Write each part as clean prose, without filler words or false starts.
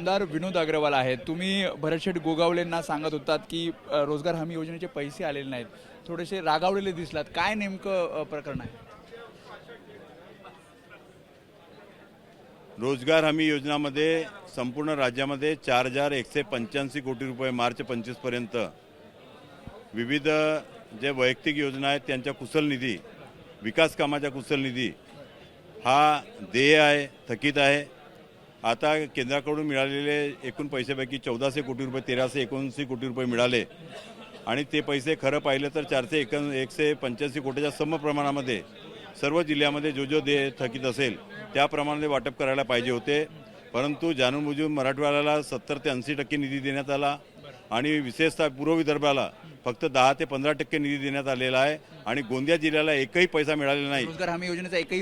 आमदार विनोद अग्रवाल आहेत। तुम्ही भरतशेठ गोगावलेंना सांगत होतात की रोजगार हमी योजनेचे पैसे आलेले नाहीत, थोडेसे रागावलेले दिसलात, काय नेमकं प्रकरण आहे? रोजगार हमी योजनामध्ये संपूर्ण राज्यामध्ये 4,185 कोटी रुपये मार्च 25 पर्यंत विविध जे वैयक्तिक योजना आहेत त्यांच्या कुशल निधी, विकास कामाच्या कुशल निधी हा देय आहे, थकीत आहे। आता केंद्राकडून मिळालेले एकूण पैशापैकी 1400 कोटी रुपये 1379 कोटी रुपये मिळाले आणि ते पैसे खरं पाहिलं तर 185 कोटीच्या समप्रमाणामध्ये सर्व जिल्ह्यामध्ये जो देय थकीत असेल त्याप्रमाणे वाटप करायला पाहिजे होते, परंतु जाणूनबुजून मराठवाड्याला 70 ते 80% निधी देण्यात आला आणि विशेषतः पूर्व विदर्भाला फक्त 10 ते 15% निधी देण्यात आलेला आहे आणि गोंदिया जिल्ह्याला एकही पैसा मिळालेला नाही। रोजगार हमी योजनेचा एकही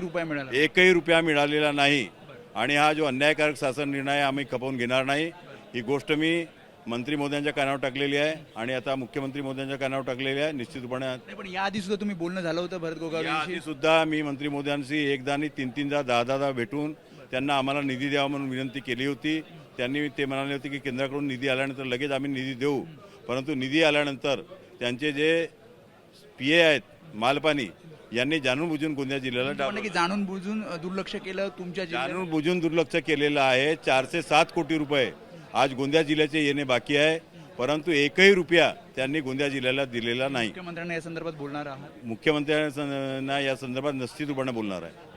रुपया मिळालेला नाही आणि हा जो अन्यायकारक शासन निर्णय आम्ही खपवून घेणार नाही। ही गोष्ट मी मंत्री मोदयांच्या कानावर टाकलेली आहे आणि आता मुख्यमंत्री मोदयांच्या कानावर टाकलेली आहे निश्चितपणे। पण याआधी सुद्धा तुम्ही बोलणं झालं होतं भरत गोगावलेंशी? याआधी सुद्धा मी मंत्री मोदयांशी एकदा आणि तीनदा 10 भेटून त्यांना आम्हाला निधी द्यावा म्हणून विनंती केली होती। त्यांनी ते म्हणाले होते की केंद्राकडून निधी आल्यानंतर लगेच आम्ही निधी देऊ, परंतु निधी आल्यानंतर त्यांचे जे PA आहेत मालपानी यांनी जाणून बुजून गोंदिया जिल्ह्याला जाणून बुजून दुर्लक्ष केलं तुमच्या जाणून बुजून दुर्लक्ष केलेलं आहे। 407 कोटी रुपये आज गोंदिया जिल्ह्याचे येणे बाकी आहे, परंतु एकही रुपया त्यांनी गोंदिया जिल्ह्याला दिलेला नाही। मुख्यमंत्र्यांना या संदर्भात बोलणार आहात? मुख्यमंत्र्यांना या संदर्भात निश्चितपणे बोलणार आहे।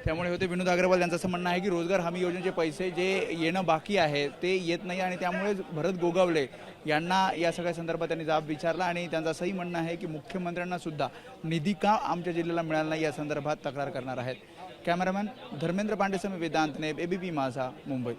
त्यामुळे होते विनोद अग्रवाल यांचं असं म्हणणं आहे की रोजगार हमी योजनेचे पैसे जे येणं बाकी आहे ते येत नाही आणि त्यामुळे भरत गोगावले यांना या सगळ्या संदर्भात त्यांनी जाब विचारला आणि त्यांचं असंही म्हणणं आहे की मुख्यमंत्र्यांना सुद्धा निधी का आमच्या जिल्ह्याला मिळाला नाही या संदर्भात तक्रार करणार आहेत। कॅमेरामॅन धर्मेंद्र पांडेसह वेदांत नेब, ABP माझा, मुंबई।